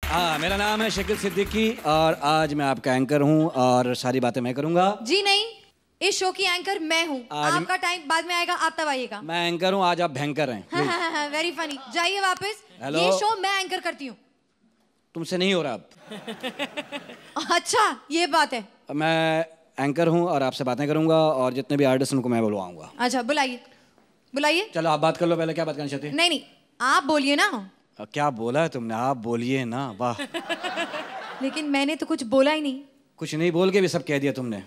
मेरा नाम है शकील सिद्दीकी और आज मैं आपका एंकर हूँ और सारी बातें मैं करूँगा। जी नहीं, इस शो की एंकर मैं हूँ। आपका टाइम बाद में आएगा, आप तब आइएगा। मैं एंकर हूँ, आज आप भयंकर हैं। Very funny. जाइए वापस। हेलो? ये शो मैं एंकर करती हूँ। तुमसे नहीं हो रहा अब। अच्छा, ये बात है। मैं एंकर हूँ और आपसे बातें करूँगा और जितने भी आर्टिस्ट उनको मैं बुलवाऊंगा। अच्छा, बुलाइए बुलाइए। चलो आप बात कर लो पहले, क्या बात करनी चाहती है? नहीं नहीं, आप बोलिए ना। क्या बोला है तुमने? आप बोलिए ना। वाह। लेकिन मैंने तो कुछ बोला ही नहीं। कुछ नहीं बोल के भी सब कह दिया तुमने।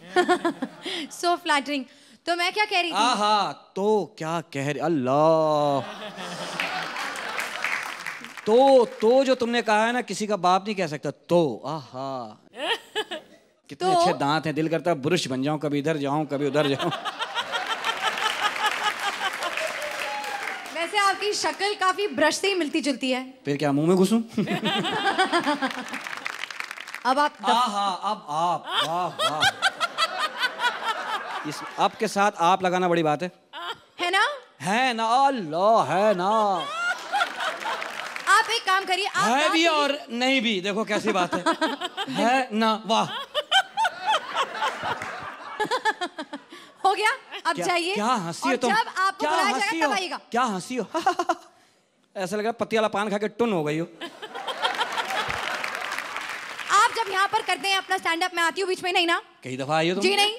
सो फ्लैटरिंग। तो मैं क्या कह रही थी? आहा, तो क्या कह रही? अल्लाह। तो जो तुमने कहा है ना, किसी का बाप नहीं कह सकता। तो आहा, कितने अच्छे दांत हैं, दिल करता है ब्रुश बन जाऊं, कभी इधर जाऊं कभी उधर जाऊं। वैसे आपकी शक्ल काफी ब्रश से ही मिलती जुलती है। फिर क्या मुंह में घुसूं? अब आप आहा, अब आप, वाह वाह। इस आपके साथ आप लगाना बड़ी बात है ना? है ना? अल्लाह, है ना? आप एक काम करिए, आप है भी और नहीं भी, देखो कैसी बात है ना? वाह। हो गया, अब जाइए। क्या हंसी हो तुम? जब आपको बुलाया जाएगा तब आइएगा। क्या हंसी हो? ऐसा लगा पत्ती वाला पान खा के टुन हो गई हो। आप जब यहाँ पर करते हैं अपना स्टैंड अप, मैं आती हूँ बीच में नहीं ना? कई दफा आई हो तुम? जी नहीं,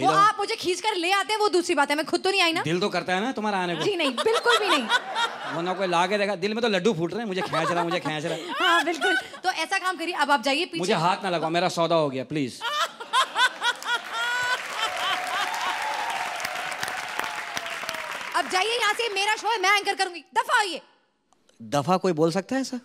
वो आप मुझे खींच कर ले आते हैं, वो दूसरी बात है। मैं खुद तो नहीं आई ना। दिल तो करता है ना तुम्हारा आने को? जी नहीं, बिल्कुल भी नहीं। वो ना कोई ला के देखा, दिल में तो लड्डू फूट रहे हैं, मुझे खींच रहा, मुझे खींच रहा। हाँ बिल्कुल। तो ऐसा काम करिए, अब आप जाइए पीछे। मुझे हाथ ना लगाओ, मेरा सौदा हो गया, प्लीज। अब जाइए यहाँ से, मेरा शो है, मैं एंकर करूंगी। दफा आइए। दफा कोई बोल सकता है ऐसा?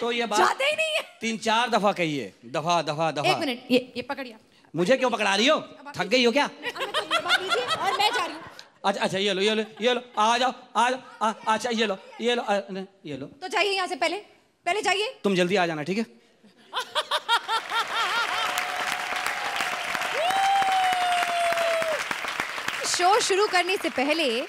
तो ये बात जाते ही नहीं है। 3-4 दफा कहिए, दफा दफा दफा। एक मिनट, ये पकड़िए। मुझे क्यों पकड़ा रही हो? थक गई हो क्या? और मैं जा रही हूँ। अच्छा ये लो, ये लो, ये लो, आ जाओ, आ जाओ। अच्छा ये लो, ये लो, ये लो। तो जाइए यहाँ से, पहले जाइए। तुम जल्दी आ जाना, ठीक है? शो शुरू करने से पहले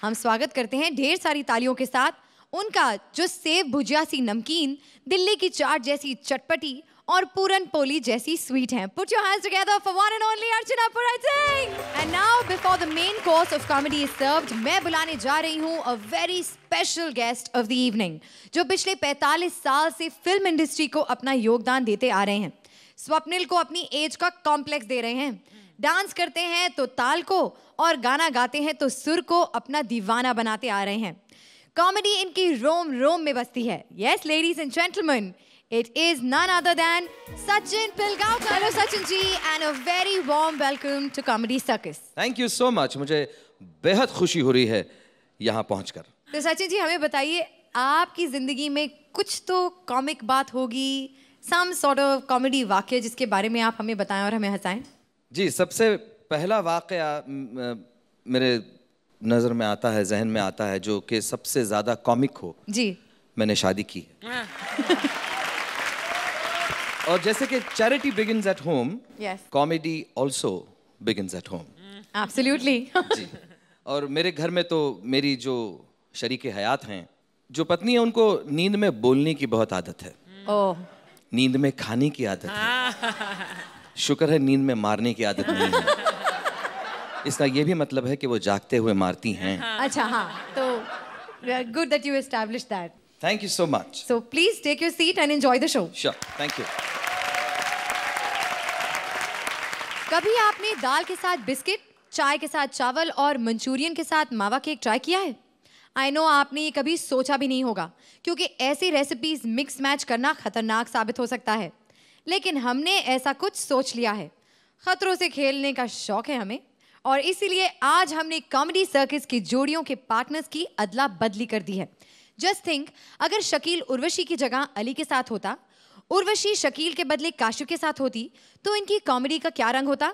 हम स्वागत करते हैं ढेर सारी तालियों के साथ उनका, जो सेव भुजिया सी नमकीन, दिल्ली की चाट जैसी चटपटी और पूरन पोली जैसी स्वीट हैं। Put your hands together for one and only Archana Purai Singh. And now before the main course of comedy is served, मैं बुलाने जा रही हूँ a very special guest of the evening, जो पिछले 45 साल से फिल्म इंडस्ट्री को अपना योगदान देते आ रहे हैं। स्वप्निल को अपनी एज का कॉम्प्लेक्स दे रहे हैं। डांस करते हैं तो ताल को और गाना गाते हैं तो सुर को अपना दीवाना बनाते आ रहे हैं। कॉमेडी इनकी रोम रोम में बसती है। Yes, ladies and gentlemen, it is none other than Sachin Pilgaonkar. Hello Sachin ji, and a very warm welcome to Comedy Circus. Thank you so much. मुझे बेहद खुशी हो रही है यहाँ पहुँचकर। तो सचिन जी हमें बताइए, आपकी जिंदगी में कुछ तो कॉमिक बात होगी, some sort of कॉमेडी वाक्य जिसके बारे में आप हमें बताएं और हमें हंसाएं। जी, सबसे पहला वाकया मेरे नज़र में आता है, जहन में आता है, जो कि सबसे ज़्यादा कॉमिक हो। जी। मैंने शादी की है। और जैसे कि charity begins at home, comedy also begins at home. Absolutely. जी। और मेरे घर में तो मेरी जो शरीके हयात हैं, जो पत्नी है, उनको नींद में बोलने की बहुत आदत है। ओह। नींद में खाने की आदत है। शुक्र है नींद में मारने की आदत नहीं है। इसका ये भी मतलब है कि वो जागते हुए मारती हैं। अच्छा हाँ, तो good that you established that. Thank you so much. So please take your seat and enjoy the show. Sure, thank you. कभी आपने दाल के साथ बिस्किट, चाय के साथ चावल और मंचूरियन के साथ मावा केक ट्राई किया है? आई नो आपने ये कभी सोचा भी नहीं होगा, क्योंकि ऐसी रेसिपीज मिक्स मैच करना खतरनाक साबित हो सकता है। लेकिन हमने ऐसा कुछ सोच लिया है। खतरों से खेलने का शौक है हमें, और इसीलिए आज हमने कॉमेडी सर्कस की जोड़ियों के पार्टनर्स की अदला बदली कर दी है। जस्ट थिंक, अगर शकील उर्वशी की जगह अली के साथ होता, उर्वशी शकील के बदले काशिफ के साथ होती, तो इनकी कॉमेडी का क्या रंग होता?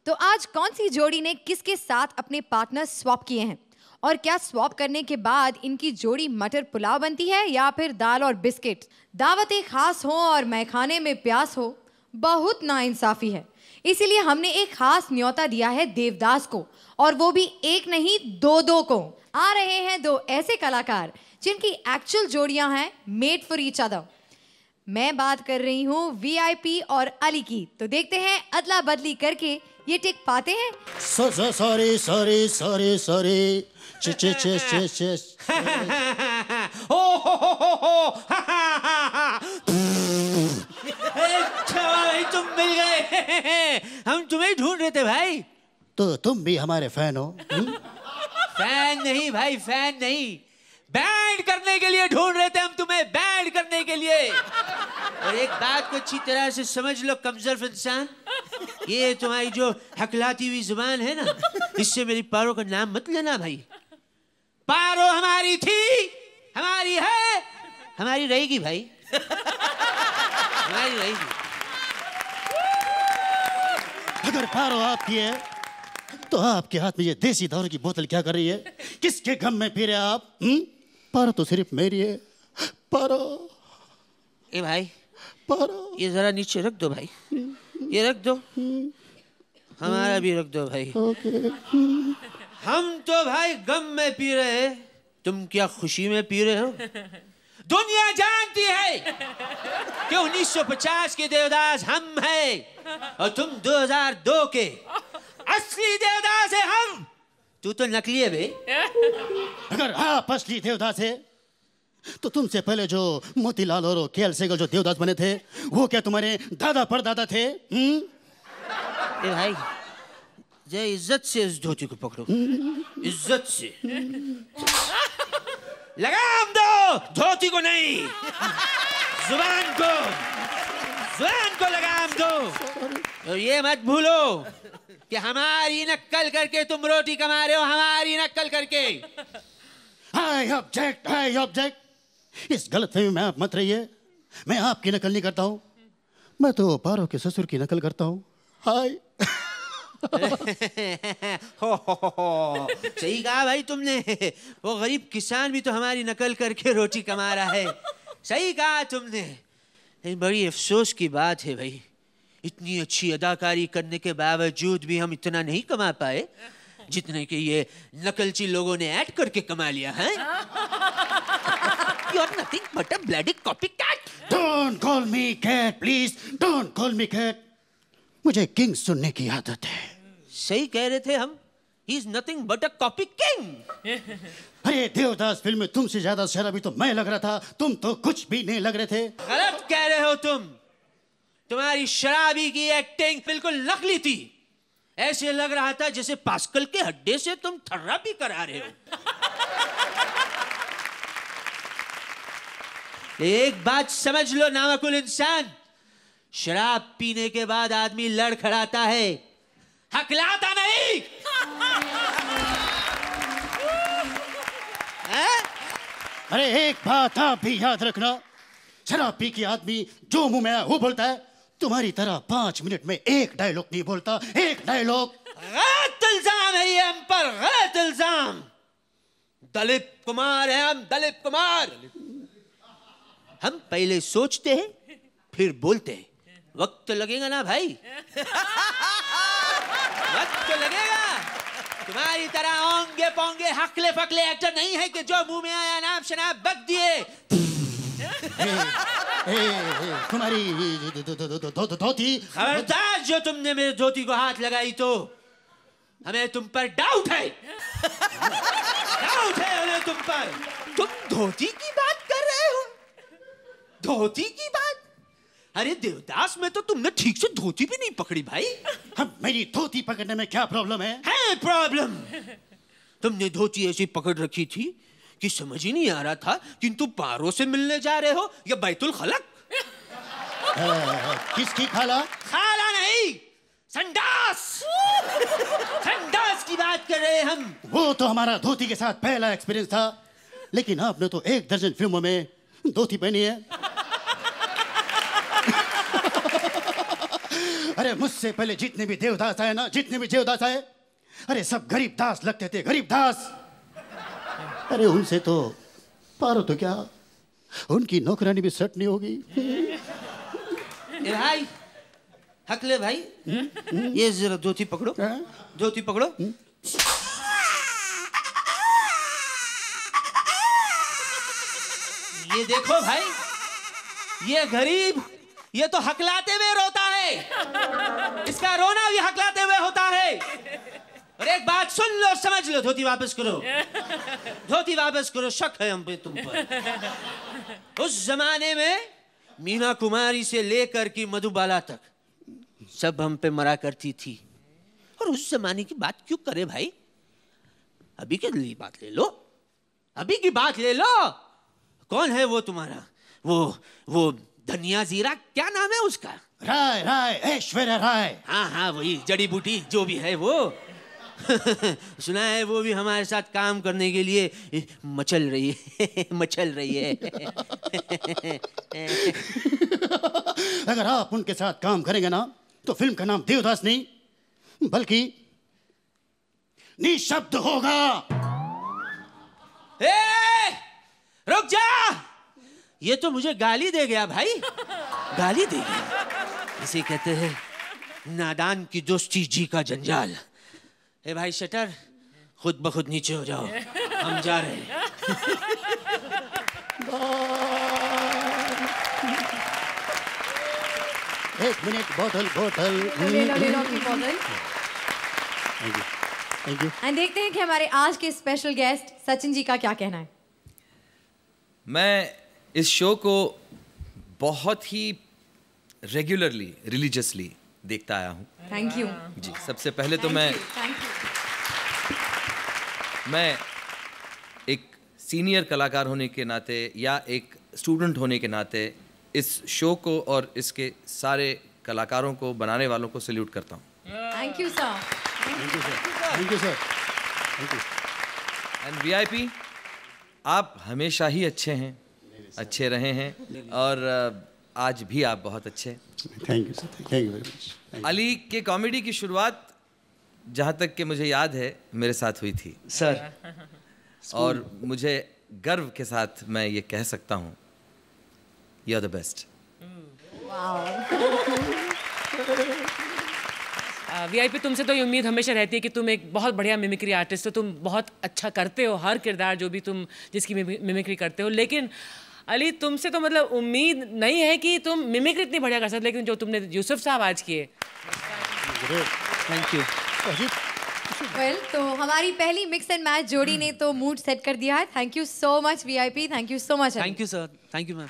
तो आज कौन सी जोड़ी ने किसके साथ अपने पार्टनर स्वैप किए हैं, और क्या स्वैप करने के बाद इनकी जोड़ी मटर पुलाव बनती है या फिर दाल और बिस्किट? दावतें खास हो और मैखाने में प्यास हो, बहुत नाइंसाफी है। इसीलिए हमने एक खास न्योता दिया है देवदास को, और वो भी एक नहीं दो को। आ रहे हैं दो ऐसे कलाकार जिनकी एक्चुअल जोड़ियां हैं मेड फॉर ईच अदर। मैं बात कर रही हूँ वीआईपी और अली की। तो देखते हैं अदला बदली करके ये टिक पाते हैं। सॉरी सॉरी सॉरी सॉरी भाई तुम मिल गए। हम तुम्हें ढूंढ रहे थे भाई। तो तुम भी हमारे फैन हो? फैन नहीं भाई, फैन नहीं, बैंड करने के लिए ढूंढ रहे थे हम तुम्हें, बैंड करने के लिए। और एक बात को अच्छी तरह से समझ लो कमजोर इंसान, ये तुम्हारी जो हकलाती हुई जुबान है ना, इससे मेरी पारो का नाम मत लेना भाई। पारो हमारी थी, हमारी है, हमारी रहेगी भाई, हमारी रहेगी। अगर पारो आपकी है तो आपके हाथ में ये देसी दारू की बोतल क्या कर रही है? किसके गम में पी रहे आप? पारो तो सिर्फ मेरी है। पारो ए भाई, पारो ये जरा नीचे रख दो भाई, ये रख दो, हमारा भी रख दो भाई। हम तो भाई गम में पी रहे हैं, तुम क्या खुशी में पी रहे हो? दुनिया जानती है कि 1950 के देवदास हम हैं और तुम 2002 के असली देवदास है हम। तू तो नकली है बे। अगर आप असली देवदास है तो तुमसे पहले जो मोतीलाल और केएल सेगल जो देवदास बने थे, वो क्या तुम्हारे दादा परदादा थे? ए भाई, जरा इज्जत से इस धोती को पकड़ो, इज्जत से। लगाम दो, धोती को नहीं, जुबान को लगाम दो। और ये मत भूलो कि हमारी नक्कल करके तुम रोटी कमा रहे हो, हमारी नक्कल करके। I object। इस गलतफहमी में आप मत रहिए। मैं आपकी नकल नहीं करता हूँ, मैं तो पारो के ससुर की नकल करता हूँ। हाय। सही कहा भाई तुमने, वो गरीब किसान भी तो हमारी नकल करके रोटी कमा रहा है। सही कहा तुमने। बड़ी अफसोस की बात है भाई, इतनी अच्छी अदाकारी करने के बावजूद भी हम इतना नहीं कमा पाए जितने कि ये नकलची लोगों ने ऐड करके कमा लिया है। You are nothing but a bloody copycat. Don't call me cat, please. Don't call me cat. मुझे किंग सुनने की आदत है। सही कह रहे थे हम, He is nothing but a copy king. अरे देवदास फिल्म में तुमसे ज्यादा शराबी तो मैं लग रहा था, तुम तो कुछ भी नहीं लग रहे थे। गलत कह रहे हो तुम, तुम्हारी शराबी की एक्टिंग बिल्कुल नकली थी। ऐसे लग रहा था जैसे पास्कल के हड्डे से तुम थेरेपी करा रहे हो। एक बात समझ लो नावकुल इंसान, शराब पीने के बाद आदमी लड़खड़ाता है, हकलाता नहीं। अरे एक बात आप भी याद रखना, शराब पी के आदमी जो मुंह में आया वो बोलता है। तुम्हारी तरह 5 मिनट में एक डायलॉग नहीं बोलता, एक डायलॉग। गलत इल्जाम है ये हम पर, गलत इल्जाम। दलीप कुमार है हम, दलीप कुमार। हम पहले सोचते हैं फिर बोलते हैं। वक्त तो लगेगा ना भाई, वक्त तो लगेगा। तुम्हारी तरह ओंगे पोंगे हकले फकले एक्टर नहीं है कि जो मुंह में आया नाम शनाब बक दिए। तुम्हारी धोती। खबरदार, जो तुमने मेरे धोती को हाथ लगाई तो हमें तुम पर डाउट है, डाउट है हमें तुम पर। तुम धोती की बात कर रहे हो, धोती की बात? अरे देवदास में तो तुमने ठीक से धोती भी नहीं पकड़ी भाई। हम मेरी धोती पकड़ने में क्या प्रॉब्लम है? है प्रॉब्लम। तुमने धोती ऐसी पकड़ रखी थी कि समझ ही नहीं आ रहा था कि तुम पारो से मिलने जा रहे हो या बैतुल खलक। किसकी खाला? खाला नहीं, संडास। संडास की बात कर रहे हैं हम। वो तो हमारा धोती के साथ पहला एक्सपीरियंस था, लेकिन आपने तो 1 दर्जन फिल्मों में धोती पहनी है। अरे मुझसे पहले जितने भी देवदास आए ना, जितने भी देवदास आए, अरे सब गरीब दास लगते थे, गरीब दास। अरे उनसे तो पारो तो क्या, उनकी नौकरानी भी सेट नहीं होगी। ए भाई, हकले भाई, ये जरा धोती पकड़ो, धोती पकड़ो। ये देखो भाई, ये गरीब, ये तो हकलाते हुए रोता है, इसका रोना भी हकलाते हुए होता है। और एक बात सुन लो, समझ लो, धोती वापस करो, धोती वापस करो, शक है हम पे, तुम पर। उस जमाने में मीना कुमारी से लेकर की मधुबाला तक सब हम पे मरा करती थी। और उस जमाने की बात क्यों करे भाई, अभी के लिए बात ले लो, अभी की बात ले लो। कौन है वो तुम्हारा, वो धनिया जीरा, क्या नाम है उसका? राय, राय, ऐश्वर्या राय। हाँ हाँ, वही जड़ी बूटी जो भी है वो। सुना है वो भी हमारे साथ काम करने के लिए मचल रही है, मचल रही है। अगर आप उनके साथ काम करेंगे ना, तो फिल्म का नाम देवदास नहीं बल्कि निशब्द होगा। रुक जा, ये तो मुझे गाली दे गया भाई, गाली दे गया। इसे कहते हैं नादान की दोस्ती जी का जंजाल। ए भाई शटर, खुद ब खुद नीचे हो जाओ, हम जा रहे हैं। एक मिनट, बोतल बोतल। ले लो अपनी बोतल। Thank you. एंड देखते हैं कि हमारे आज के स्पेशल गेस्ट सचिन जी का क्या कहना है। मैं इस शो को बहुत ही रेगुलरली, रिलीजियसली देखता आया हूँ। थैंक यू जी। सबसे पहले तो मैं एक सीनियर कलाकार होने के नाते या एक स्टूडेंट होने के नाते इस शो को और इसके सारे कलाकारों को, बनाने वालों को सैल्यूट करता हूँ। Thank you sir. Thank you sir. Thank you sir. Thank you. And VIP, आप हमेशा ही अच्छे हैं, अच्छे रहे हैं, और आज भी आप बहुत अच्छे। Thank you sir. Thank you very much. Ali के कॉमेडी की शुरुआत, जहाँ तक कि मुझे याद है, मेरे साथ हुई थी सर, और मुझे गर्व के साथ मैं ये कह सकता हूँ, you are the best. VIP, तुमसे तो ये उम्मीद हमेशा रहती है कि तुम एक बहुत बढ़िया मिमिक्री आर्टिस्ट हो, तुम बहुत अच्छा करते हो हर किरदार जो भी तुम जिसकी मिमिक्री करते हो। लेकिन अली, तुमसे तो मतलब उम्मीद नहीं है कि तुम मिमिक्री इतनी बढ़िया कर सकते, लेकिन जो तुमने यूसुफ साहब आज किए, थैंक यू। वेल, तो हमारी पहली मिक्स एंड मैच जोड़ी ने तो मूड सेट कर दिया है। Thank you so much VIP, thank you so much. Thank you sir, thank you ma'am.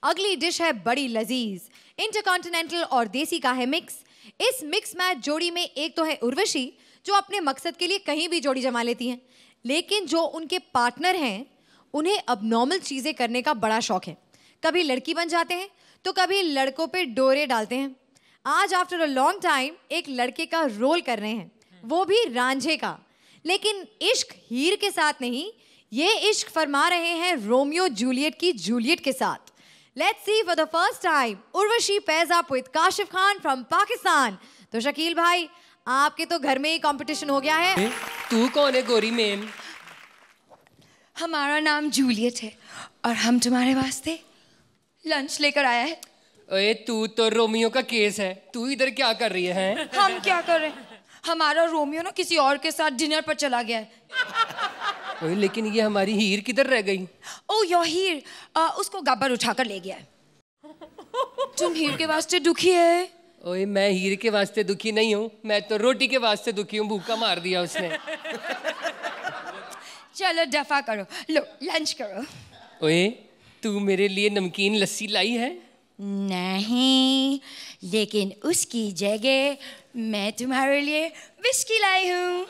अगली डिश है बड़ी लजीज, इंटरकॉन्टिनेंटल और देसी का है मिक्स। इस मिक्स मैच जोड़ी में एक तो है उर्वशी, जो अपने मकसद के लिए कहीं भी जोड़ी जमा लेती हैं, लेकिन जो उनके पार्टनर हैं उन्हें अबनॉर्मल चीज़ें करने का बड़ा शौक है। कभी लड़की बन जाते हैं तो कभी लड़कों पे डोरे डालते हैं। आज आफ्टर अ लॉन्ग टाइम एक लड़के का रोल कर रहे हैं, वो भी रांझे का। लेकिन इश्क हीर के साथ नहीं, ये इश्क फरमा रहे हैं रोमियो जूलियट की जूलियट के साथ। Let's see for the first time Urvashi pairs up with Kashif Khan from Pakistan. तो शकील भाई, आपके तो घर में ही कंपटीशन हो गया है। तू कौन है गोरी मेम? हमारा नाम जूलियट है और हम तुम्हारे वास्ते लंच लेकर आया है। ओए, तू तो रोमियो का केस है, तू इधर क्या कर रही है? हम क्या कर रहे हैं? हमारा रोमियो ना किसी और के साथ डिनर पर चला गया है। ओए, लेकिन ये हमारी हीर किधर रह गई? ओह योर हीर, उसको गब्बर उठाकर ले गया है। तुम हीर के वास्ते दुखी है? ओए, मैं हीर के वास्ते दुखी नहीं हूँ, मैं तो रोटी के वास्ते दुखी हूँ, भूखा मार दिया उसने। चलो दफा करो, लो लंच करो। ओए, तू मेरे लिए नमकीन लस्सी लाई है? नहीं, लेकिन उसकी जगह मैं तुम्हारे लिए विस्की लाई हूँ।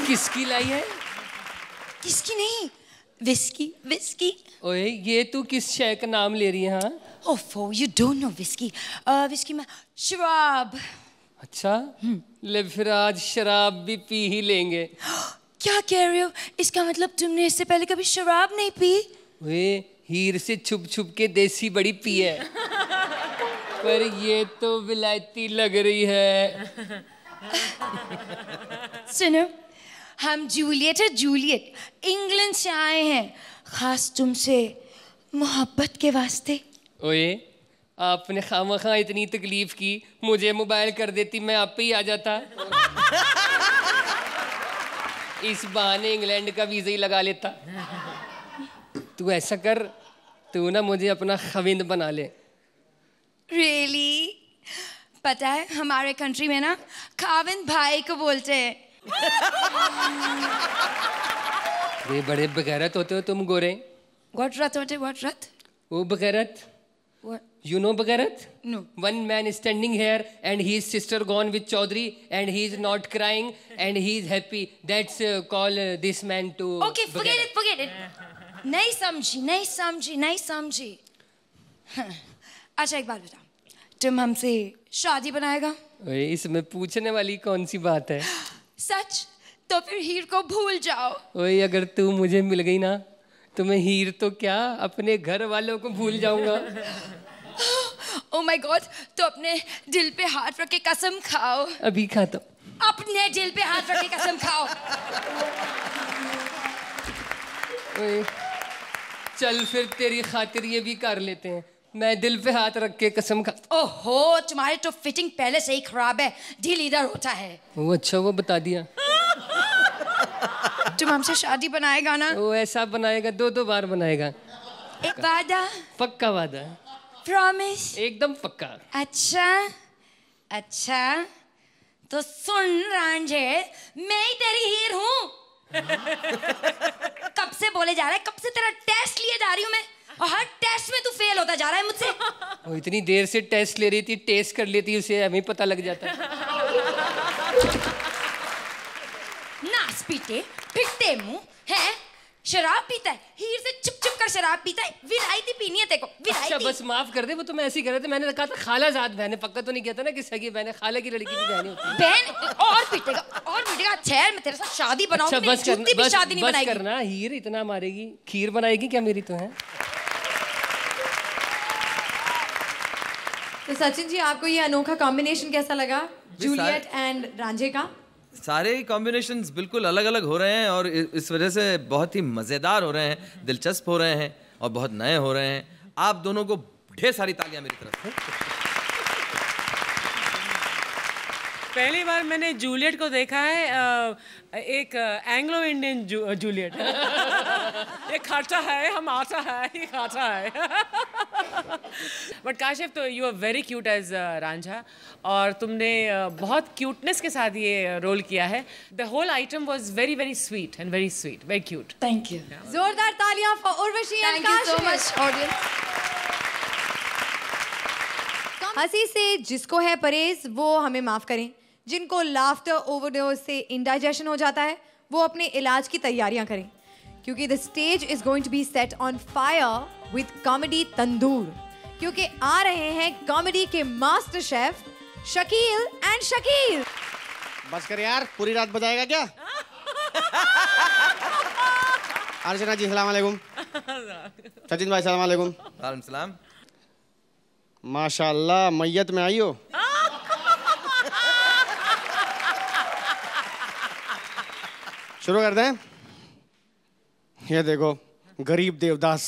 किसकी लाई है? किसकी नहीं, विस्की, विस्की। ओए, ये तू किस शय का नाम ले रही है? हाँ, ओफो, you don't know whiskey. Whiskey में शराब। अच्छा, ले फिर आज शराब भी पी ही लेंगे। क्या कह रहे हो? इसका मतलब तुमने इससे पहले कभी शराब नहीं पी? वे हीर से छुप छुप के देसी बड़ी पी है, पर ये तो विलायती लग रही है। सुनो, हम जूलियट है, जूलियट इंग्लैंड से आए हैं, खास तुमसे मोहब्बत के वास्ते। ओए, आपने खामखा इतनी तकलीफ की, मुझे मोबाइल कर देती, मैं आप पे ही आ जाता। इस बहाने इंग्लैंड का वीजा ही लगा लेता। तू ऐसा कर, तू ना मुझे अपना खविंद बना ले। Really? पता है हमारे कंट्री में ना खाविंद भाई को बोलते हैं। ये बड़े बगैरत होते हो तुम गोरे। What रथ होते? What रथ? वो बगैरत। What? You know बगैरत? No. One man is standing here and his sister gone with Chaudhary and he is not crying and he is happy. That's call this man to. Okay, forget it, forget it. नहीं समझी, नहीं समझी, नहीं समझी। अच्छा एक बात बता, तुम हमसे शादी बनाएगा? ओए, इसमें पूछने वाली कौन सी बात है? सच? तो फिर हीर को भूल जाओ। ओए, अगर तू मुझे मिल गई ना तो मैं हीर तो क्या अपने घर वालों को भूल जाऊंगा। Oh my God, तो अपने दिल पे हाथ रख के कसम खाओ। अभी खाता हूँ। अपने दिल पे हाथ रख के कसम खाओ। ओए, चल फिर तेरी खातिर ये भी कर लेते हैं। मैं दिल पे हाथ रख के कसम खा। ओहो, तुम्हारी तो फिटिंग पहले से ही खराब है, ढील इधर होता है। वो अच्छा, वो बता दिया। तुम हमसे शादी बनाएगा ना? वो ऐसा बनाएगा, दो बार बनाएगा। एक वादा? पक्का वादा। प्रॉमिस? एकदम पक्का। अच्छा अच्छा, तो सुन रांझे, मैं ही तेरी हीर हूँ। कब से बोले जा रहा है, कब से तेरा टेस्ट लिए जा रही हूँ मैं, और हर टेस्ट में तू फेल होता जा रहा है मुझसे। वो इतनी देर से टेस्ट ले रही थी, टेस्ट कर लेती, उसे हमें पता लग जाता। नाच पीटे, फिटते मुंह है, शराब पीता है, हीर से चुप चुप कर शराब पीता है, विलायती पीनी है तेको, विलायती। अच्छा बस माफ कर दे, वो तो मैं ऐसे ही कर रहे थे। मैंने कहा था खालाजाद बहन, पक्का तो नहीं कहता ना कि सगी बहन, खाला की लड़की की बहन होती है। बहन और पीटेगा, और पीटेगा। ठहर, मैं तेरे साथ शादी बनाऊंगी। अच्छा बस करना, भी शादी नहीं बनाएगी। करना, हीर इतना मारेगी, खीर बनाएगी क्या मेरी तो है। तो सचिन जी, आपको ये अनोखा कॉम्बिनेशन कैसा लगा, जूलियट एंड रांझे का? सारे कॉम्बिनेशंस बिल्कुल अलग अलग हो रहे हैं और इस वजह से बहुत ही मज़ेदार हो रहे हैं, दिलचस्प हो रहे हैं और बहुत नए हो रहे हैं। आप दोनों को ढेर सारी तालियां मेरी तरफ से। पहली बार मैंने जूलियट को देखा है, एक एंग्लो इंडियन जूलियट। ये खाता है, हम आता है, ये खाता है। बट काशिफ, तो you are very cute as Ranjha, और तुमने बहुत क्यूटनेस के साथ ये रोल किया है। The whole item was very very sweet and very sweet, very cute. Thank you. जोरदार तालियां for Urvashi and Kashif. Thank you so much audience. हंसी से जिसको है परहेज वो हमें माफ करें, जिनको लाफ्टर ओवरडोज से इंडाइजेशन हो जाता है वो अपने इलाज की तैयारियां करें, क्योंकि the stage is going to be set on fire with comedy tandoor, क्योंकि आ रहे हैं कॉमेडी के master chef Shakeel and Shakeel. बस कर यार, पूरी रात बजाएगा क्या? अर्चना जी सलाम अलैकुम। सचिन भाई सलाम अलैकुम। वालेकुम सलाम। माशाल्लाह, मैयत में आई हो। शुरू करते हैं। ये देखो, गरीब देवदास।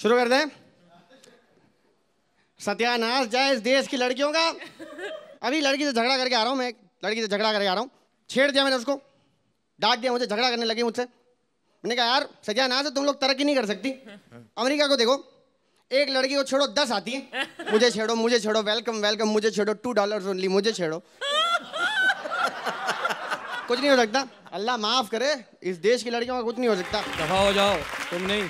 शुरू करते हैं। सत्यानाश जाए इस देश की लड़कियों का। अभी लड़की से झगड़ा करके आ रहा हूँ मैं, लड़की से झगड़ा करके आ रहा हूँ। छेड़ दिया मैंने उसको, डांट दिया, मुझे झगड़ा करने लगी मुझसे। मैंने कहा यार सत्यानाश तुम लोग तरक्की नहीं कर सकती। अमेरिका को देखो, एक लड़की को छेड़ो 10 आती है। मुझे छेड़ो, मुझे छेड़ो, वेलकम वेलकम, मुझे छेड़ो, $2 ओनली, मुझे छेड़ो। कुछ नहीं हो सकता, अल्लाह माफ करे, इस देश की लड़कियों का कुछ नहीं हो सकता। दफा हो जाओ, तुम नहीं,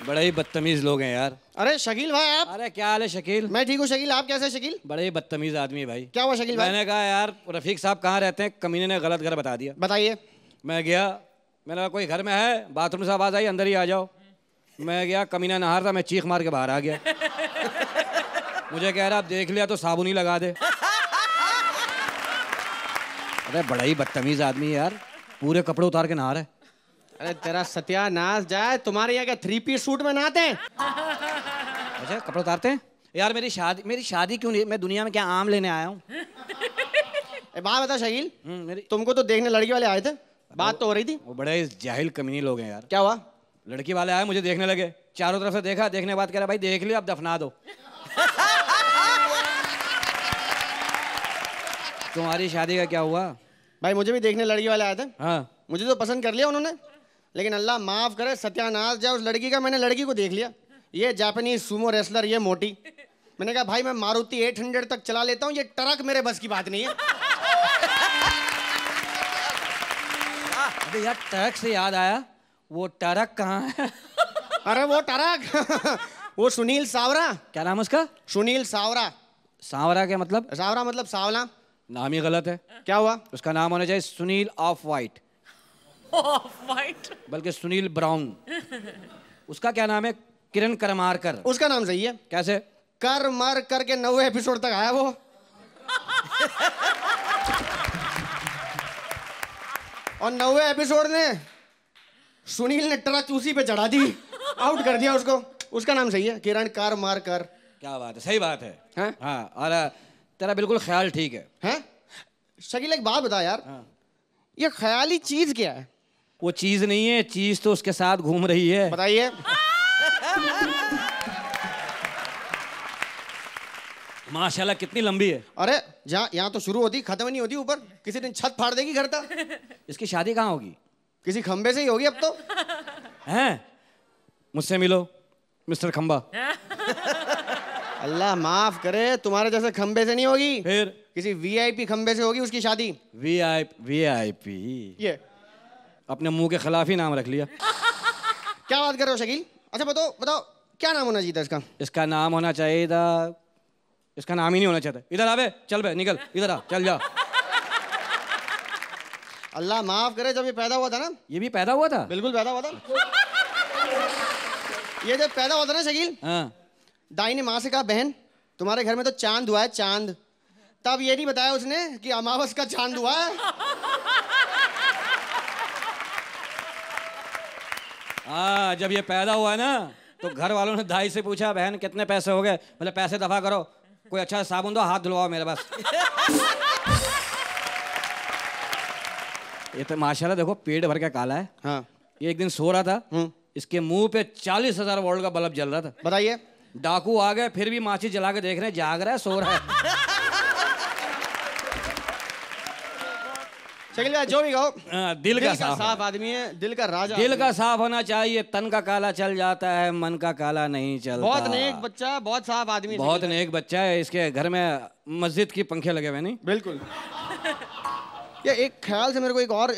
बड़े ही बदतमीज लोग हैं यार। अरे शकील भाई आप। अरे क्या हाल है शकील? मैं ठीक हूँ शकील, आप कैसे शकील? बड़े ही बदतमीज आदमी है भाई। क्या हुआ शकील भाई? मैंने कहा यार रफीक साहब कहाँ रहते हैं, कमीने ने गलत घर बता दिया। बताइए। मैं गया, मैंने कहा कोई घर में है, बाथरूम से आवाज आई अंदर ही आ जाओ। मैं गया, कमीना नहा रहा था, मैं चीख मार के बाहर आ गया। मुझे कह रहा आप देख लिया तो साबुन ही लगा दे। अरे बड़ा ही बदतमीज आदमी है यार, पूरे कपड़े उतार के नहा रहा है। अरे तेरा सत्यानाश जाए, तुम्हारे यहाँ क्या 3 पीस सूट में नहाते हैं? अच्छा कपड़े उतारते हैं यार। मेरी शादी क्यों नहीं, मैं दुनिया में क्या आम लेने आया हूँ। बात बता शकील, तुमको तो देखने लड़की वाले आए थे, बात तो हो रही थी। वो बड़े जाहिल कमीनी लोग हैं यार। क्या हुआ? लड़की वाले आए, मुझे देखने लगे, चारों तरफ से देखा, देखने के बाद कह रहा भाई देख लियो अब दफना दो। तुम्हारी शादी का क्या हुआ? भाई मुझे भी देखने लड़की वाले आए थे, हाँ मुझे तो पसंद कर लिया उन्होंने, लेकिन अल्लाह माफ करे सत्यानाश जाए उस लड़की का। मैंने लड़की को देख लिया, ये जापानीज सूमो रेसलर, ये मोटी। मैंने कहा भाई मैं मारुति 800 तक चला लेता हूँ, ये ट्रक मेरे बस की बात नहीं है। अबे यार ट्रक से याद आया, वो ट्रक कहाँ है? अरे वो ट्रक वो सुनील सावरा। क्या नाम है उसका? सुनील सावरा। सांवरा क्या मतलब? सावरा मतलब सावला। नाम ही गलत है। क्या हुआ? उसका नाम होना चाहिए Sunil of white. Of white? बल्कि सुनील ब्राउन। उसका क्या नाम है? किरण करमारकर। उसका नाम सही है। कैसे? कर मर करके 90 एपिसोड तक आया वो। और 90 एपिसोड में सुनील ने ट्रक उसी पे चढ़ा दी, आउट कर दिया उसको। उसका नाम सही है, किरण कर मार कर। क्या बात है, सही बात है। हैं? हाँ, और तेरा बिल्कुल ख्याल ठीक है। हैं? शकील एक बात बता यार, हाँ। ये ख्याली चीज क्या है? वो चीज नहीं है, चीज तो उसके साथ घूम रही है। बताइए। माशाल्लाह कितनी लंबी है। अरे जहाँ यहाँ तो शुरू होती खत्म नहीं होती ऊपर, किसी दिन छत फाड़ देगी घर तक। इसकी शादी कहाँ होगी? किसी खंबे से ही होगी अब तो। हैं? मुझसे मिलो मिस्टर खंबा। अल्लाह माफ करे, तुम्हारे जैसे खंबे से नहीं होगी, फिर किसी वीआईपी खंबे से होगी उसकी शादी। वीआईपी ये अपने मुंह के खिलाफ ही नाम रख लिया। क्या बात कर रहे हो शकील? अच्छा बताओ बताओ क्या नाम होना चाहिए था इसका? इसका नाम होना चाहिए था, इसका नाम ही नहीं होना चाहिए था। इधर आवे, चल बे, निकल इधर आ, चल जा। अल्लाह माफ करे, जब ये पैदा हुआ था ना, ये भी पैदा हुआ था? बिल्कुल पैदा हुआ था। ये जब पैदा हुआ था ना शकील, हाँ। दाई ने माँ से कहा बहन तुम्हारे घर में तो चांद हुआ है, चांद। तब ये नहीं बताया उसने कि अमावस का चांद हुआ है। हाँ, जब ये पैदा हुआ ना तो घर वालों ने दाई से पूछा बहन कितने पैसे हो गए? बोले पैसे दफा करो, कोई अच्छा साबुन दो, हाथ धुलवाओ मेरे पास। ये तो माशाल्लाह देखो पेट भर के काला है। हाँ। ये एक दिन सो रहा था, इसके मुंह पे 40,000 वोल्ट का बल्ब जल रहा था। बताइए। डाकू आ गए, फिर भी माचिस जला के देख रहे हैं, जाग रहा है सो रहा है। शकील भाई जो भी कहो, दिल का साफ आदमी है, दिल का राजा। दिल का साफ होना चाहिए। तन का काला चल जाता है, मन का काला नहीं चलता। बहुत नेक बच्चा, बहुत साफ आदमी। बहुत नेक बच्चा है। इसके घर में मस्जिद की पंखे लगे हुए नहीं? बिल्कुल। ये एक ख्याल से मेरे को एक और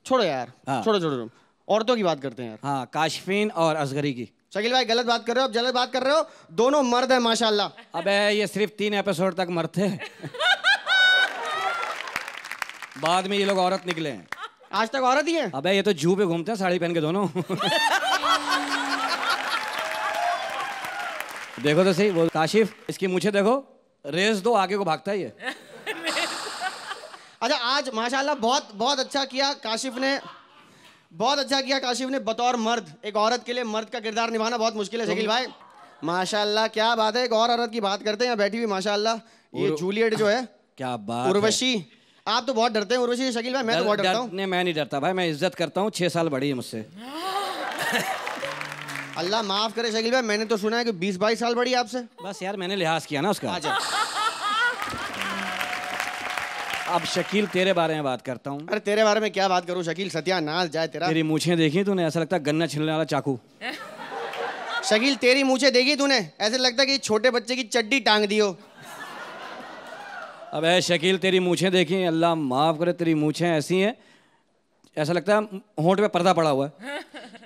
छोड़ो यार। हाँ। छोड़ो औरतों की बात करते हैं यार। हाँ, काशफीन और असगरी की। शकील भाई गलत बात कर रहे हो, अब गलत बात कर रहे हो। दोनों मर्द है माशाल्लाह। अबे ये सिर्फ 3 एपिसोड तक मरते हैं। बाद में ये लोग औरत निकले हैं। आज तक औरत ही है। अबे ये तो जू पे घूमते हैं साड़ी पहन के दोनों। देखो तो सही, वो काशिफ, इसकी मूछें देखो, रेस दो आगे को भागता है ये। अच्छा आज माशाल्लाह बहुत बहुत अच्छा किया काशिफ ने, बहुत अच्छा किया काशिफ ने बतौर मर्द। एक औरत के लिए मर्द का किरदार निभाना बहुत मुश्किल है शकील भाई। माशाल्लाह क्या बात है। एक और औरत की बात करते हैं यहाँ बैठी हुई माशाल्लाह, ये जूलियट जो है। क्या बात। उर्वशी, आप तो बहुत डरते हैं उर्वशी से शकील भाई, मैं तो बहुत डरता हूँ। नहीं, मैं नहीं डरता भाई, मैं इज्जत करता हूँ। 6 साल बड़ी है मुझसे। अल्लाह माफ करे शकील भाई, मैंने तो सुना है कि 20-22 साल बड़ी है आपसे। बस यार मैंने लिहाज किया ना उसका। अच्छा। अब शकील तेरे बारे में बात करता हूँ। अरे तेरे बारे में क्या बात करूँ शकील, सत्यानाश जाए तेरा। तेरी मूछें देखी तूने? ऐसा लगता है गन्ना छिलने वाला चाकू। शकील तेरी मूछें देखी तूने? ऐसे लगता है कि छोटे बच्चे की चड्डी टांग दी हो। अब है शकील तेरी मूछें देखी? अल्लाह माफ करे, तेरी मूछें ऐसी हैं ऐसा लगता है होंठ पे पर्दा पड़ा हुआ है।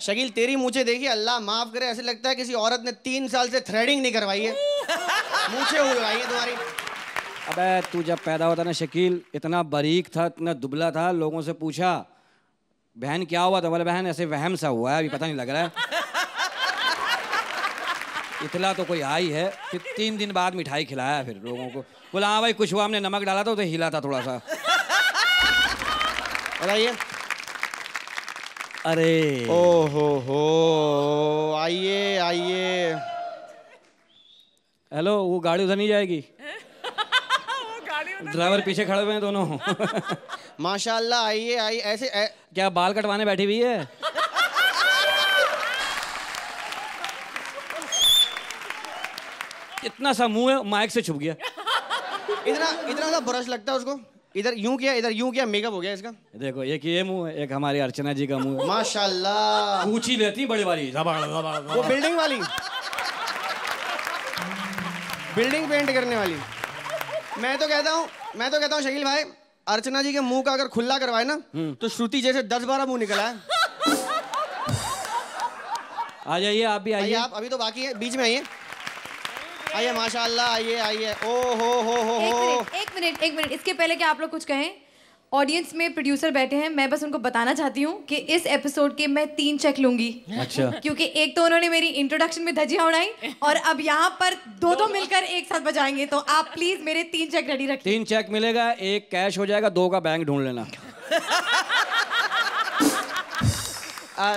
शकील तेरी मूछें देखी? अल्लाह माफ करे, ऐसे लगता है किसी औरत ने 3 साल से थ्रेडिंग नहीं करवाई है, मूछें उड़वाई है तुम्हारी। अबे तू जब पैदा होता ना शकील, इतना बारीक था, इतना दुबला था। लोगों से पूछा बहन क्या हुआ? तो बोले बहन ऐसे वहम सा हुआ है, अभी पता नहीं लग रहा है। इतला तो कोई आई है। फिर 3 दिन बाद मिठाई खिलाया फिर लोगों को। बोला हाँ भाई कुछ हुआ, हमने नमक डाला था तो हिला था थोड़ा सा। बताइए। अरे ओहो आइए आइए। हेलो, वो गाड़ी उधर नहीं जाएगी? ड्राइवर पीछे खड़े हुए हैं दोनों। माशाल्लाह आइए आइए। ऐसे क्या बाल कटवाने बैठी हुई है? इतना सा मुंह है, माइक से छुप गया। इतना इतना सा ब्रश लगता है उसको। इधर यूं किया, इधर यूं किया, मेकअप हो गया इसका। देखो एक ये मुंह है, एक हमारी अर्चना जी का मुंह है। माशाल्लाह। पूछी लेती बड़ी वाली, वो बिल्डिंग वाली, बिल्डिंग पेंट करने वाली। मैं तो कहता हूँ शकील भाई, अर्चना जी के मुंह का अगर खुला करवाए ना तो श्रुति जैसे 10-12 मुंह निकला है। आ जाइए आप भी आइए। आप अभी तो बाकी है, बीच में आइए। आइए माशाल्लाह, आइए। ओ हो। एक मिनट, इसके पहले कि आप लोग कुछ कहें, ऑडियंस में प्रोड्यूसर बैठे हैं, मैं बस उनको बताना चाहती हूँ कि इस एपिसोड के मैं 3 चेक लूंगी। अच्छा। क्योंकि एक तो उन्होंने मेरी इंट्रोडक्शन में धज्जियां उड़ाई और अब यहाँ पर दो मिलकर एक साथ बजाएंगे, तो आप प्लीज मेरे 3 चेक रेडी रखिए। 3 चेक मिलेगा, 1 कैश हो जाएगा, 2 का बैंक ढूंढ लेना।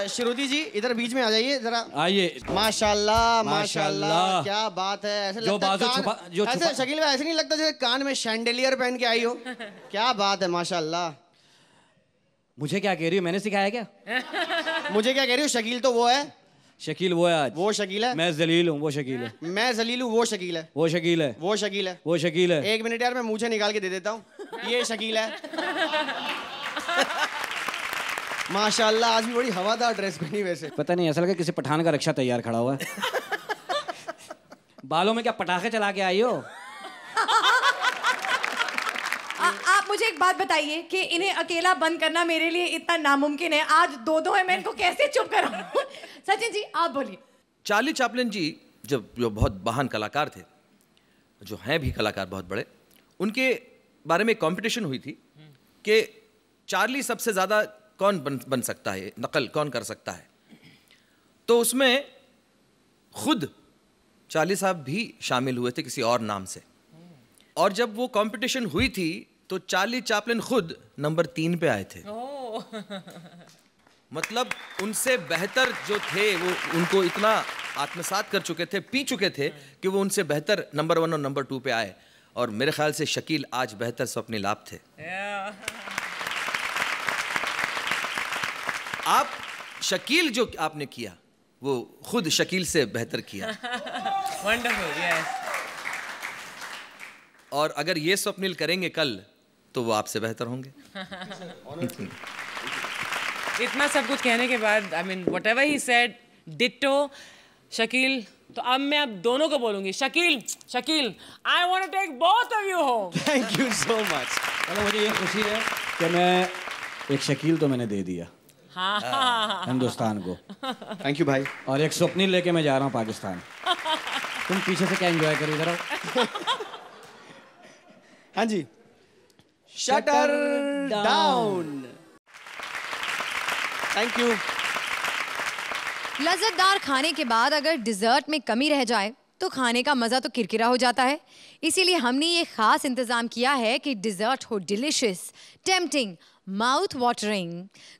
श्रुति जी इधर बीच में आ जाइए जरा। आइए। माशाल्लाह, क्या बात है। ऐसे जो बाजू छुपा, जो ऐसे शकील भाई ऐसे नहीं लगता जैसे कान में शैंडेलियर पहन के आई हो। क्या बात है माशाल्लाह। मुझे क्या कह रही हो, मैंने सिखाया क्या? मुझे क्या कह रही हो? शकील तो वो है। शकील वो है आज। वो शकील है। मैं जलील हूँ, वो शकील है। मैं जलील हूँ, वो शकील है। वो शकील है। वो शकील है। वो शकील है। 1 मिनट यार, मैं मुझे निकाल के दे देता हूँ। ये शकील है। माशाल्लाह, आज भी बड़ी हवादार ड्रेस पहनी। वैसे पता नहीं, ऐसा लगा किसी पठान का रक्षा तैयार खड़ा हुआ है। बालों में क्या पटाखे चला के आई हो? आप मुझे एक बात बताइए कि इन्हें अकेला बंद करना मेरे लिए इतना नामुमकिन है। आज 2 है, मैं इनको कैसे चुप कराऊं? सचिन जी आप बोलिए। चार्ली चैपलिन जी जो बहुत महान कलाकार थे, जो हैं भी कलाकार बहुत बड़े, उनके बारे में कंपटीशन हुई थी कि चार्ली सबसे ज़्यादा कौन बन सकता है, नकल कौन कर सकता है। तो उसमें खुद चार्ली साहब भी शामिल हुए थे किसी और नाम से। और जब वो कंपटीशन हुई थी तो चार्ली चैपलिन खुद नंबर 3 पे आए थे। मतलब उनसे बेहतर जो थे वो उनको इतना आत्मसात कर चुके थे, पी चुके थे कि वो उनसे बेहतर नंबर 1 और नंबर 2 पे आए। और मेरे ख्याल से शकील आज बेहतर स्वप्निल आप थे। आप शकील जो आपने किया वो खुद शकील से बेहतर किया। Wonderful, yes. और अगर ये स्वप्निल करेंगे कल तो वो आपसे बेहतर होंगे। इतना सब कुछ कहने के बाद, I mean whatever he said, ditto Shakeel. तो अब मैं दोनों को बोलूंगी, Shakeel I want to take both of you home. Thank you so much. चलो, मुझे ये खुशी है कि मैं एक शकील तो मैंने दे दिया हिंदुस्तान को। थैंक यू भाई। और एक स्वप्निल लेके मैं जा रहा हूँ पाकिस्तान। तुम पीछे से क्या एंजॉय करो, इधर आओ। हाँ जी। Shutter down. Thank you. लज्जतदार खाने के बाद अगर डिजर्ट में कमी रह जाए तो खाने का मजा तो किरकिरा हो जाता है। इसीलिए हमने ये खास इंतजाम किया है कि डिजर्ट हो delicious, tempting, mouth watering.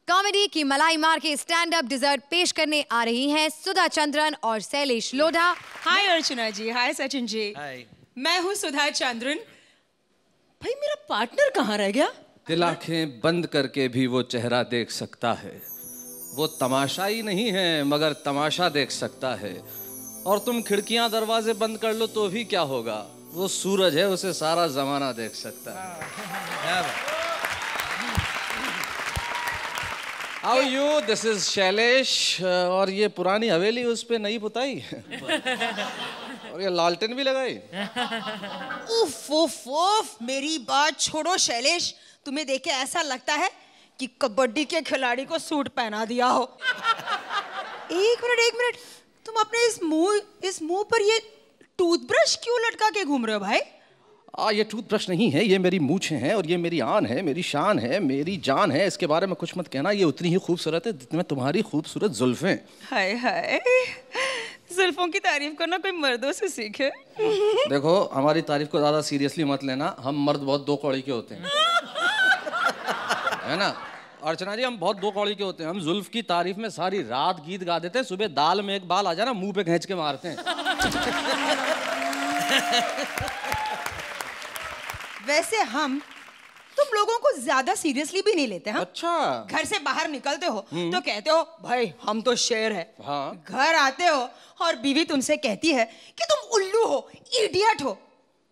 Comedy की मलाई मार के स्टैंड अप डिजर्ट पेश करने आ रही हैं सुधा चंद्रन और शैलेश लोढ़ा। हाय अर्चना जी, हाय सचिन जी। हाय। मैं हूँ सुधा चंद्रन। भाई मेरा पार्टनर कहाँ रह गया? दिल आंखें बंद करके भी वो चेहरा देख सकता है। वो तमाशाई नहीं है मगर तमाशा देख सकता है। और तुम खिड़कियां दरवाजे बंद कर लो तो भी क्या होगा, वो सूरज है, उसे सारा जमाना देख सकता है। How are you? This is Shailesh. और ये पुरानी हवेली उस पे नई पुताई और ये लालटेन भी लगाई। उफ उफ उफ, मेरी बात छोड़ो शैलेश, तुम्हें देख के ऐसा लगता है कि कबड्डी के खिलाड़ी को सूट पहना दिया हो। एक मिनट, तुम अपने इस मुंह पर ये टूथब्रश क्यों लटका के घूम रहे हो भाई? ये टूथब्रश नहीं है, ये मेरी मूछें हैं और ये मेरी आन है, मेरी शान है, मेरी जान है। इसके बारे में कुछ मत कहना, ये उतनी ही खूबसूरत है जितनी तुम्हारी खूबसूरत जुल्फें। हाय हाय, जुल्फों की तारीफ करना कोई मर्दों से सीखे। देखो, हमारी तारीफ को ज्यादा सीरियसली मत लेना, हम मर्द बहुत 2 कौड़ी के होते हैं, है ना अर्चना जी? हम बहुत 2 कौड़ी के होते हैं। हम जुल्फ की तारीफ में सारी रात गीत गा देते हैं, सुबह दाल में एक बाल आ जाना मुंह पे खींच के मारते हैं। वैसे हम तुम लोगों को ज्यादा सीरियसली भी नहीं लेते हैं। अच्छा। घर से बाहर निकलते हो तो कहते हो भाई हम तो शेर है। हाँ। घर आते हो और बीवी तुमसे कहती है कि तुम उल्लू हो, इडियट हो,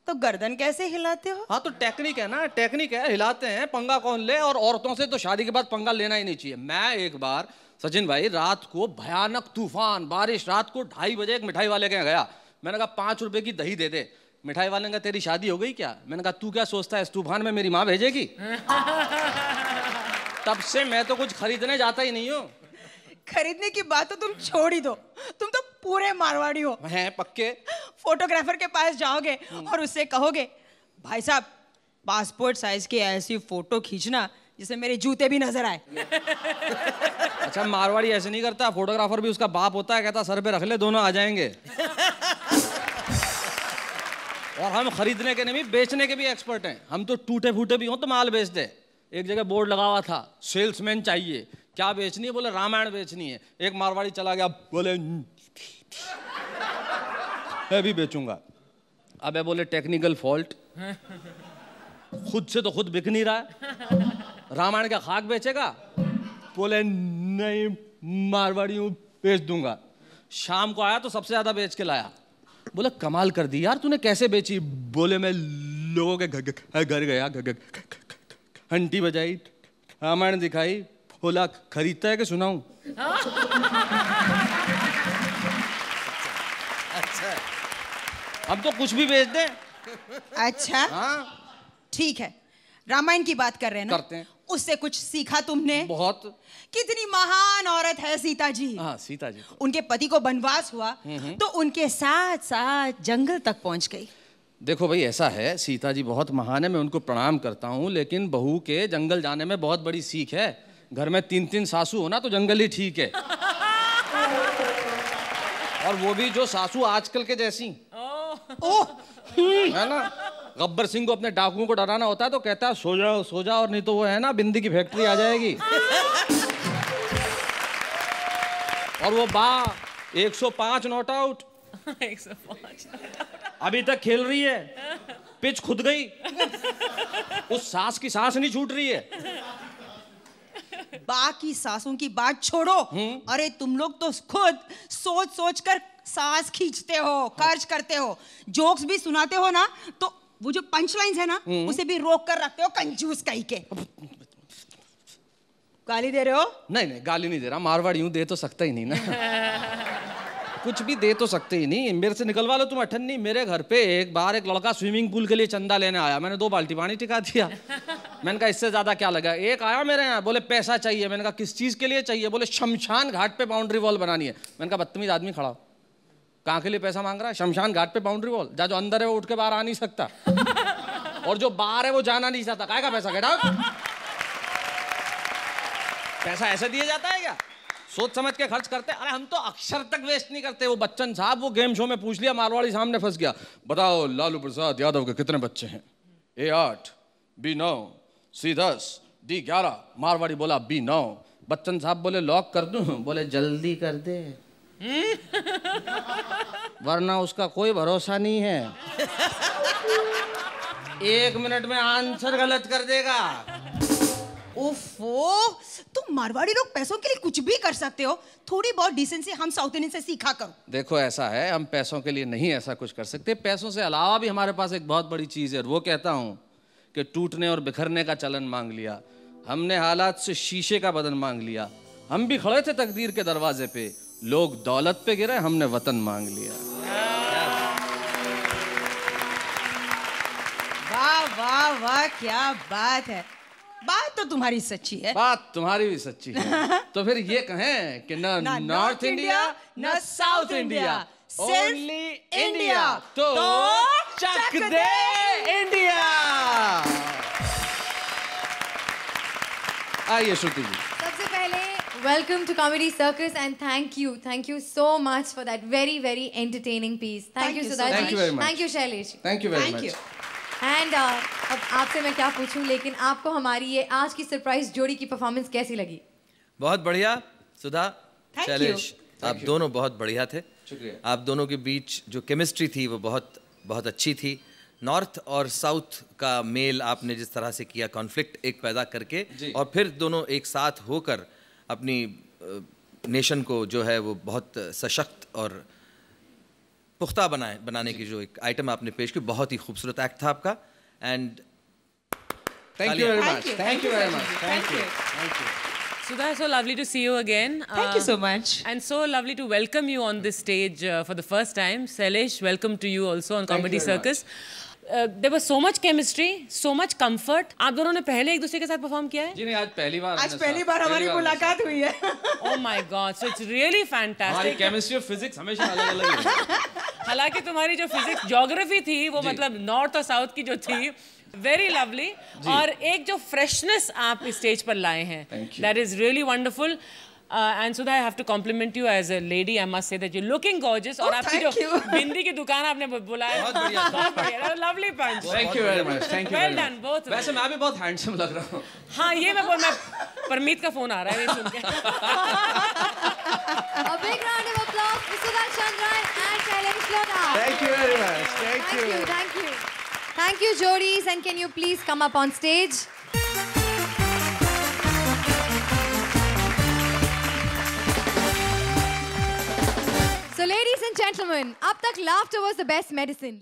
तो गर्दन कैसे हिलाते हो? हाँ तो टेक्निक है ना, टेक्निक है, हिलाते हैं। पंगा कौन ले, और औरतों से तो शादी के बाद पंगा लेना ही नहीं चाहिए। मैं एक बार सचिन भाई रात को भयानक तूफान बारिश, रात को 2:30 बजे एक मिठाई वाले के यहाँ गया। मैंने कहा 5 रुपए की दही दे दे। मिठाई वाले ने कहा तेरी शादी हो गई क्या? मैंने कहा तू क्या सोचता है इस तूफान में मेरी माँ भेजेगी? तब से मैं तो कुछ खरीदने जाता ही नहीं हूँ। खरीदने की बात तो तुम छोड़ ही दो, तुम तो पूरे मारवाड़ी हो। हैं पक्के। फोटोग्राफर के पास जाओगे और उससे कहोगे भाई साहब पासपोर्ट साइज की ऐसी फोटो खींचना जिसमें मेरे जूते भी नजर आए। अच्छा मारवाड़ी ऐसे नहीं करता, फोटोग्राफर भी उसका बाप होता है, कहता सर पे रख ले दोनों आ जाएंगे। और हम खरीदने के नहीं बेचने के भी एक्सपर्ट हैं। हम तो टूटे फूटे भी हों तो माल बेच दे। एक जगह बोर्ड लगा हुआ था सेल्समैन चाहिए, क्या बेचनी है? बोले रामायण बेचनी है। एक मारवाड़ी चला गया, बोले मैं भी बेचूंगा। अबे बोले टेक्निकल फॉल्ट, खुद से तो खुद बिक नहीं रहा है, रामायण का खाक बेचेगा? बोले नहीं मारवाड़ी हूं बेच दूंगा। शाम को आया तो सबसे ज्यादा बेच के लाया। बोले कमाल कर दी यार तूने, कैसे बेची? बोले मैं लोगों के घर गया, घंटी बजाई, रामायण दिखाई, बोला खरीदता है कि सुनाऊं? अच्छा हम तो कुछ भी बेच दें। अच्छा ठीक है, रामायण की बात कर रहे हैं ना? करते हैं। उससे कुछ सीखा तुमने? बहुत। कितनी महान औरत है सीता जी। हाँ सीता जी। उनके पति को वनवास हुआ तो उनके साथ साथ जंगल तक पहुंच गई। देखो भाई ऐसा है, सीता जी बहुत महान है, मैं उनको प्रणाम करता हूँ, लेकिन बहू के जंगल जाने में बहुत बड़ी सीख है। घर में 3-3 सासू हो ना तो जंगल ही ठीक है। और वो भी जो सासू आजकल के जैसी। है ना? गब्बर सिंह को अपने डाकुओं को डराना होता है तो कहता है सो जाओ, और नहीं तो वो है ना बिंदी की फैक्ट्री आ जाएगी। और वो 105 नॉट आउट 105 अभी तक खेल रही है, पिच खुद गई, उस सास की सांस नहीं छूट रही है। बाकी सासों की बात छोड़ो, अरे तुम लोग तो खुद सोच सोच कर सांस खींचते हो, खर्च करते हो, जोक्स भी सुनाते हो ना, तो वो जो पंच लाइन्स है ना उसे भी रोक कर रखते हो, कंजूस कहीं के। गाली दे रहे हो? नहीं गाली नहीं दे रहा, मारवाड़ी हूं, दे तो सकता ही नहीं ना। कुछ भी दे तो सकते ही नहीं। मेरे से निकलवा लो तुम अठन्नी। मेरे घर पे एक बार एक लड़का स्विमिंग पूल के लिए चंदा लेने आया, मैंने 2 बाल्टी पानी टिका दिया। मैंने कहा इससे ज्यादा क्या लगा। एक आया मेरे यहाँ, बोले पैसा चाहिए। मैंने कहा किस चीज के लिए चाहिए? बोले शमशान घाट पे बाउंड्री वॉल बनानी है। मैंने कहा बदतमीज आदमी खड़ा हो, कहाँ के लिए पैसा मांग रहा है? शमशान घाट पे बाउंड्री वॉल, जो अंदर है वो उठ के बाहर आ नहीं सकता, और जो बाहर है वो जाना नहीं चाहता। काहे का पैसा? Get out. पैसा ऐसे दिया जाता है क्या? सोच समझ के खर्च करते। अरे हम तो अक्षर तक वेस्ट नहीं करते। वो बच्चन साहब वो गेम शो में पूछ लिया, मारवाड़ी सामने फंस गया, बताओ लालू प्रसाद यादव के कितने बच्चे हैं? A8, B9, C10, D11। Marwari बोला B9। बच्चन साहब बोले लॉक कर दूं? बोले जल्दी कर दे वरना उसका कोई भरोसा नहीं है, 1 मिनट में आंसर गलत कर देगा। ओफो, तुम मारवाड़ी लोग पैसों के लिए कुछ भी कर सकते हो। थोड़ी बहुत डिसेंसी हम साउथ इंडियन से सीखा करो। देखो ऐसा है, हम पैसों के लिए नहीं ऐसा कुछ कर सकते। पैसों से अलावा भी हमारे पास एक बहुत बड़ी चीज है, वो कहता हूँ कि टूटने और बिखरने का चलन मांग लिया हमने, हालात से शीशे का बदन मांग लिया। हम भी खड़े थे तकदीर के दरवाजे पे, लोग दौलत पे गिरे, हमने वतन मांग लिया। वाह वाह वाह, क्या बात है। बात तो तुम्हारी सच्ची है। बात तुम्हारी भी सच्ची है। तो फिर ये कहें कि ना नॉर्थ इंडिया ना साउथ इंडिया, ओनली इंडिया। तो चक दे इंडिया। आइए श्रुति जी। सबसे पहले welcome to comedy circus and thank you so much for that very entertaining piece. Thank you Sudha ji, thank you Shailesh, thank you very much. And अब आपसे मैं क्या पूछूं, लेकिन आपको हमारी ये आज की सरप्राइज जोड़ी की परफॉर्मेंस कैसी लगी? बहुत बढ़िया सुधा, Thank शैलेश, आप दोनों बहुत बढ़िया थे। शुक्रिया। आप दोनों के बीच जो केमिस्ट्री थी वो बहुत बहुत अच्छी थी। नॉर्थ और साउथ का मेल आपने जिस तरह से किया, कॉन्फ्लिक्ट एक पैदा करके, और फिर दोनों एक साथ होकर अपनी नेशन को जो है वो बहुत सशक्त और पुख्ता बनाने की जो एक आइटम आपने पेश की, बहुत ही खूबसूरत एक्ट था आपका। And thank you very much, thank you very much, thank you. Sudha, so lovely to see you again. Thank you so much. And so lovely to welcome you on this stage for the first time. Shailesh, welcome to you also on Comedy Circus. There was so much chemistry, so much comfort. आप दोनों ने पहले एक दूसरे के साथ perform किया है? जी नहीं, आज पहली बार हमारी मुलाकात हुई है। Oh my God, so it's really fantastic. हमारी केमिस्ट्री और फिजिक्स हमेशा अलग-अलग है। हालांकि तुम्हारी जो फिजिक्स ज्योग्राफी थी वो मतलब नॉर्थ और साउथ की जो थी, वेरी लवली, और एक जो फ्रेशनेस आप इस स्टेज पर लाए हैं, that is really wonderful. And Sudha, I have to compliment you as a lady, I must say that you looking gorgeous, और आपकी जो बिंदी की दुकान आपने बुलाया, बहुत बढ़िया, lovely punch. Thank you very much, thank you well done both. वैसे मैं भी बहुत हैंडसम लग रहा हूँ। हाँ, ये मैं परमीत का फोन आ रहा है ये सुन के। A big round of applause for Sudha Chandran and Shailesh Lodha. Thank you very much, thank you. Thank you. Thank you, Jodis, and can you please come up on stage? So, ladies and gentlemen, up tak laughter was the best medicine.